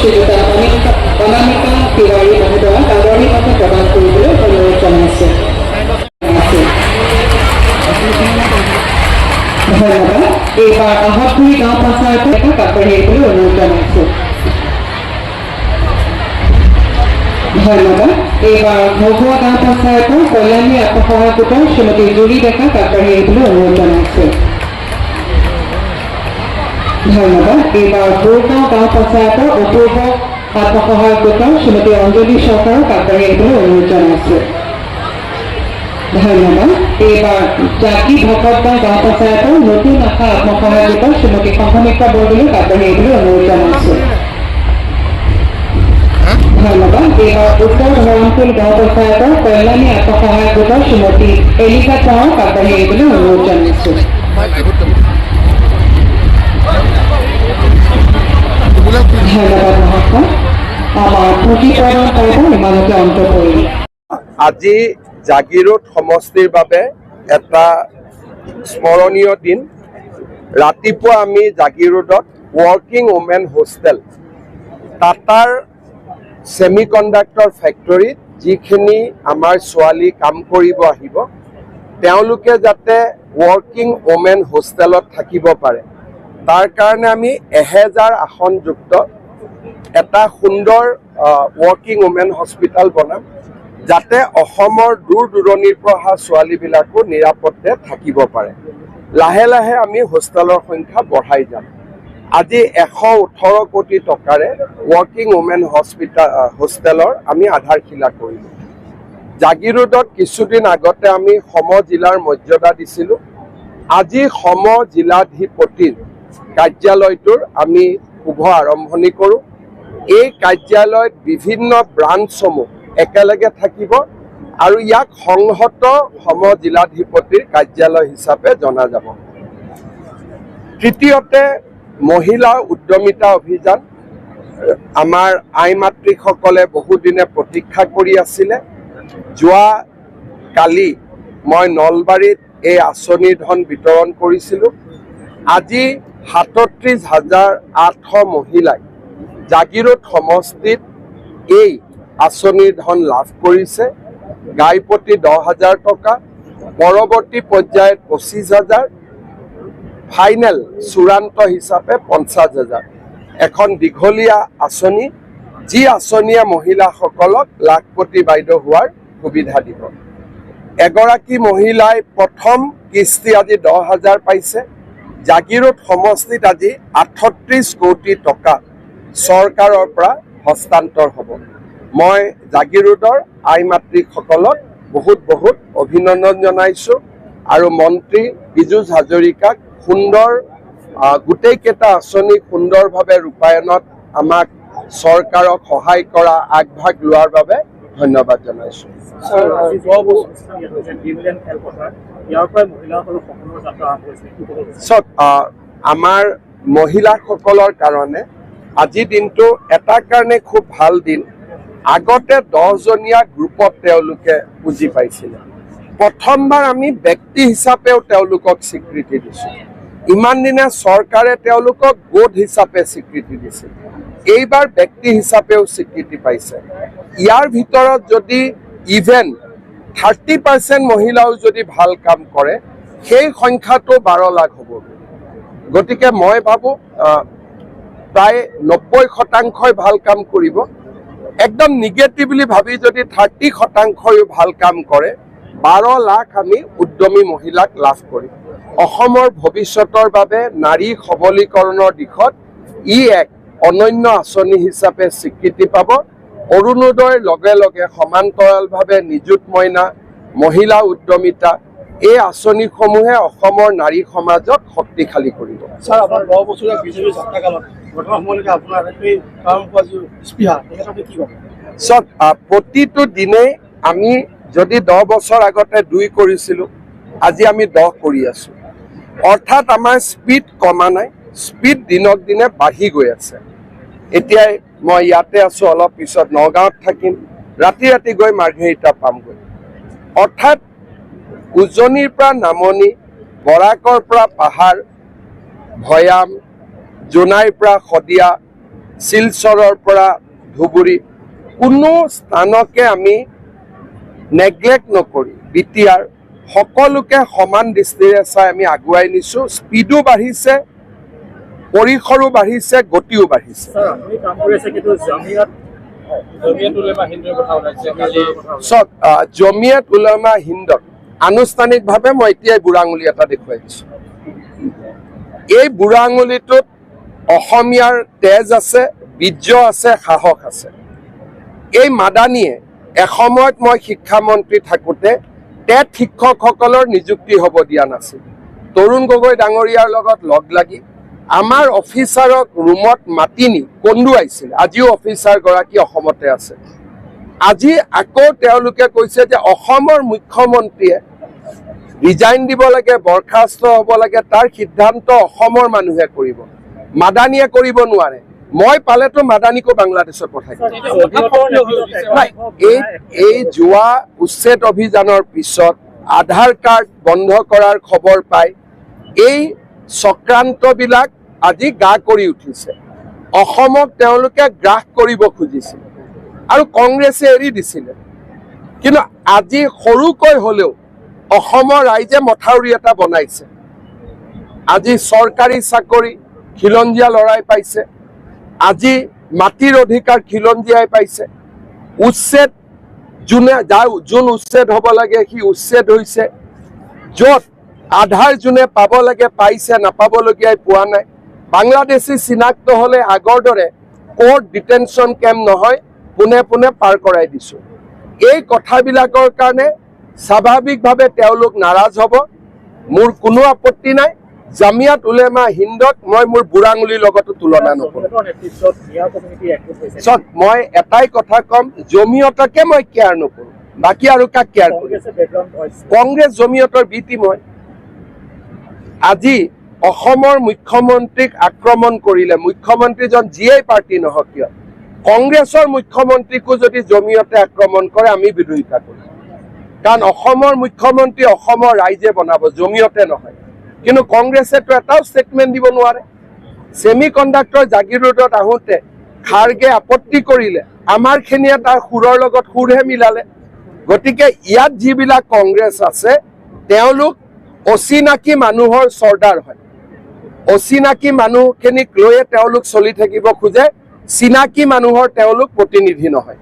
শ্ৰীযুতা অনামিকা তিৱাৰী মহোদয়ক আদৰণি পত্ৰ প্ৰদান কৰিবলৈ অনুৰোধ জনাইছো। ধন্যবাদ। এইবাৰ আহতগুৰি গাঁও পঞ্চায়তক আগবাঢ়ি আহিবলৈ অনুৰোধ জনাইছো। ধন্যবাদ। এইবাৰ ঘৰুৱা গাঁও পঞ্চায়তৰ কল্যাণী আত্মসহায়ক গোটৰ শ্ৰীমতী জুৰি ডেকাক আগবাঢ়ি আহিবলৈ অনুৰোধ জনাইছো। ধন্যবাদ। এইবাৰ ভোৰগাঁও গাঁও পঞ্চায়তৰ অপূৰ্ব আত্মসহায়ক গোটৰ শ্ৰীমতী অঞ্জলি চৰকাৰক আগবাঢ়ি আহিবলৈ অনুৰোধ জনাইছো। ধন্যবাদ। এইবাৰ জাতি ভকতগাঁও গাঁও পঞ্চায়তৰ নতুন আশা আত্মসহায়ক গোটৰ শ্ৰীমতী সংঘমিত্ৰা বৰদলৈক আগবাঢ়ি আহিবলৈ অনুৰোধ জনাইছো। ধন্যবাদ। এইবাৰ উত্তৰ ধৰণপুৰ গাঁও পঞ্চায়তৰ কল্যাণী আত্মসহায়ক গোটৰ শ্ৰীমতী এলিকা কোঁৱৰক আগবাঢ়ি আহিবলৈ অনুৰোধ জনাইছো। ধন্যবাদ মহাশয়। আমাৰ প্ৰতিপাদন পৰ্ব ইমানতে অন্ত পৰিল। আজি জাগিৰোড সমষ্টিৰ বাবে এটা স্মৰণীয় দিন। ৰাতিপুৱা আমি জাগিৰোডত ৱৰ্কিং ওমেন হোষ্টেল টাটাৰ ছেমি কণ্ডাক্টৰ ফেক্টৰীত যিখিনি আমাৰ ছোৱালী কাম কৰিব আহিব তেওঁলোকে যাতে ৱৰ্কিং ওমেন হোষ্টেলত থাকিব পাৰে তাৰ কাৰণে আমি 1000 আসনযুক্ত এটা সুন্দৰ ৱৰ্কিং ওমেন হস্পিটেল বনাম যাতে অসমৰ দূৰ দূৰণিৰ পৰা অহা ছোৱালীবিলাকো নিৰাপদে থাকিব পাৰে। লাহে লাহে আমি হোষ্টেলৰ সংখ্যা বঢ়াই যাম। আজি 118 কোটি টকাৰে ৱৰ্কিং ওমেন হোষ্টেলৰ আমি আধাৰশিলা কৰিলোঁ। জাগিৰোডত কিছুদিন আগতে আমি সম জিলাৰ মৰ্যাদা দিছিলোঁ। আজি সম জিলাধিপতিৰ কাৰ্যালয়টোৰ আমি শুভ আৰম্ভণি কৰোঁ। এই কাৰ্যালয়ত বিভিন্ন ব্ৰাঞ্চসমূহ একেলগে থাকিব আৰু ইয়াক সংহত সম জিলাধিপতিৰ কাৰ্যালয় হিচাপে জনা যাব। তৃতীয়তে মহিলা উদ্যমিতা অভিযান আমাৰ আই মাতৃসকলে বহুদিনে প্ৰতীক্ষা কৰি আছিলে। যোৱা কালি মই নলবাৰীত এই আঁচনিৰ ধন বিতৰণ কৰিছিলোঁ। আজি 37,800 মহিলাই জাগিৰোড সমষ্টিত এই আঁচনিৰ ধন লাভ কৰিছে। গাই প্ৰতি 10,000 টকা, পৰৱৰ্তী পৰ্যায়ত 25,000, ফাইনেল চূড়ান্ত হিচাপে 50,000। এখন দীঘলীয়া আঁচনি যি আঁচনিয়ে মহিলাসকলক লাখপতি বাইদেউ হোৱাৰ সুবিধা দিব। এগৰাকী মহিলাই প্ৰথম কিস্তি আজি 10,000 পাইছে। জাগিৰোড সমষ্টিত আজি 38 কোটি টকা চৰকাৰৰ পৰা হস্তান্তৰ হ'ব। মই জাগিৰোডৰ আই মাতৃসকলক বহুত বহুত অভিনন্দন জনাইছোঁ আৰু মন্ত্ৰী পীযুষ হাজৰিকাক সুন্দৰ গোটেইকেইটা আঁচনি সুন্দৰভাৱে ৰূপায়ণত আমাক চৰকাৰক সহায় কৰা আগভাগ লোৱাৰ বাবে ধন্যবাদ জনাইছোঁ। চাওক, আমাৰ মহিলাসকলৰ কাৰণে আজি দিনটো এটা কাৰণে খুব ভাল দিন। আগতে 10জনীয়া গ্ৰুপত তেওঁলোকে পুঁজি পাইছিলে। প্ৰথমবাৰ আমি ব্যক্তি হিচাপেও তেওঁলোকক স্বীকৃতি দিছোঁ। ইমান দিনে চৰকাৰে তেওঁলোকক গোট হিচাপে স্বীকৃতি দিছিল। এইবাৰ ব্যক্তি হিচাপেও স্বীকৃতি পাইছে। ইয়াৰ ভিতৰত যদি ইভেন 30% মহিলাও যদি ভাল কাম কৰে সেই সংখ্যাটো 12 লাখ হ'ব। গতিকে মই ভাবোঁ প্ৰায় 90% ভাল কাম কৰিব। একদম নিগেটিভলি ভাবি যদি 30% ভাল কাম কৰে 12 লাখ আমি উদ্যমী মহিলাক লাভ কৰিম। অসমৰ ভৱিষ্যতৰ বাবে নাৰী সবলীকৰণৰ দিশত ই এক অনন্য আঁচনি হিচাপে স্বীকৃতি পাব। অৰুণোদয়ৰ লগে লগে সমান্তৰালভাৱে নিযুত মইনা, মহিলা উদ্যমিতা এই আঁচনিসমূহে অসমৰ নাৰী সমাজক শক্তিশালী কৰিব। ছাৰ, আপোনাৰ 10 বছৰীয়া বিজেপি যাত্ৰাকালত বৰ্তমান সময়লৈকে আপোনাৰ স্পৃহা কি ক'ব? চাওক, প্ৰতিটো দিনে আমি যদি 10 বছৰ আগতে 2 কৰিছিলোঁ, আজি আমি 10 কৰি আছোঁ। অৰ্থাৎ আমাৰ স্পীড কমা নাই, স্পীড দিনক দিনে বাঢ়ি গৈ আছে। এতিয়াই মই ইয়াতে আছোঁ, অলপ পিছত নগাঁৱত থাকিম, ৰাতি ৰাতি গৈ মাৰ্ঘেৰিটা পামগৈ। অৰ্থাৎ উজনিৰ পৰা নামনি, বৰাকৰ পৰা পাহাৰ, ভৈয়াম, জোনাইৰ পৰা শদিয়া, শিলচৰৰ পৰা ধুবুৰী কোনো স্থানকে আমি নেগলেক্ট নকৰি বিটিআৰ সকলোকে সমান দৃষ্টিৰে চাই আমি আগুৱাই নিছোঁ। স্পীডো বাঢ়িছে, পৰিসৰো বাঢ়িছে, গতিও বাঢ়িছে। চক জমিয়ত উলেমা হিন্দক আনুষ্ঠানিকভাৱে মই এতিয়াই বুঢ়া আঙুলি এটা দেখুৱাই দিছোঁ। এই বুঢ়া আঙুলিটোত অসমীয়াৰ তেজ আছে, বীৰ্য আছে, সাহস আছে। এই মাদানীয়ে এসময়ত মই শিক্ষামন্ত্ৰী থাকোঁতে টেট শিক্ষকসকলৰ নিযুক্তি হ'ব দিয়া নাছিল। তৰুণ গগৈ ডাঙৰীয়াৰ লগত লগ লাগি আমাৰ অফিচাৰক ৰুমত মাতি নি কন্দুৱাইছিল। আজিও অফিচাৰগৰাকী অসমতে আছে। আজি আকৌ তেওঁলোকে কৈছে যে অসমৰ মুখ্যমন্ত্ৰীয়ে ৰিজাইন দিব লাগে, বৰ্খাস্ত হ'ব লাগে, তাৰ সিদ্ধান্ত অসমৰ মানুহে কৰিব, মাদানীয়ে কৰিব নোৱাৰে। মই পালেতো মাদানীকো বাংলাদেশত পঠাই দিম। এই যোৱা উচ্ছেদ অভিযানৰ পিছত আধাৰ কাৰ্ড বন্ধ কৰাৰ খবৰ পাই এই চক্ৰান্তবিলাক আজি গা কৰি উঠিছে। অসমক তেওঁলোকে গ্ৰাস কৰিব খুজিছিল আৰু কংগ্ৰেছে এৰি দিছিলে। কিন্তু আজি সৰুকৈ হ'লেও অসমৰ ৰাইজে মথাউৰি এটা বনাইছে। আজি চৰকাৰী চাকৰি খিলঞ্জীয়া লৰাই পাইছে, আজি মাটিৰ অধিকাৰ খিলঞ্জীয়াই পাইছে। উচ্ছেদ যোন উচ্ছেদ হ'ব লাগে সি উচ্ছেদ হৈছে। য'ত আধাৰ যোনে পাব লাগে পাইছে, নাপাবলগীয়াই পোৱা নাই। বাংলাদেশী চিনাক্ত হ'লে আগৰ দৰে কোৰ্ট ডিটেনশ্যন কেম্প নহয়, পোনে পোনে পাৰ কৰাই দিছোঁ। এই কথাবিলাকৰ কাৰণে স্বাভাৱিকভাৱে তেওঁলোক নাৰাজ হ'ব। মোৰ কোনো আপত্তি নাই। জামিয়াত উলেমা হিন্দক মই মোৰ বুঢ়া আঙুলিৰ লগতো তুলনা নকৰোঁ। চক মই এটাই কথা ক'ম, জমিয়তকে মই কেয়াৰ নকৰোঁ, বাকী আৰু কাক কেয়াৰ কৰিম? কংগ্ৰেছ জমিয়তৰ বি টিম হয়। আজি অসমৰ মুখ্যমন্ত্ৰীক আক্ৰমণ কৰিলে, মুখ্যমন্ত্ৰীজন যিয়েই পাৰ্টি নহওক কিয়, কংগ্ৰেছৰ মুখ্যমন্ত্ৰীকো যদি জমিয়তে আক্ৰমণ কৰে আমি বিৰোধিতা কৰিম। কাৰণ অসমৰ মুখ্যমন্ত্ৰী অসমৰ ৰাইজে বনাব, জমিয়তে নহয়। কিন্তু কংগ্ৰেছেতো এটাও ষ্টেটমেণ্ট দিব নোৱাৰে। ছেমি কণ্ডাক্টৰ জাগিৰ ৰোডত আহোঁতে খাৰ্গে আপত্তি কৰিলে, আমাৰখিনিয়ে তাৰ সুৰৰ লগত সুৰহে মিলালে। গতিকে ইয়াত যিবিলাক কংগ্ৰেছ আছে তেওঁলোক অচিনাকি মানুহৰ চৰ্দাৰ হয়। অচিনাকি মানুহখিনিক লৈয়ে তেওঁলোক চলি থাকিব খোজে, চিনাকি মানুহৰ তেওঁলোক প্ৰতিনিধি নহয়।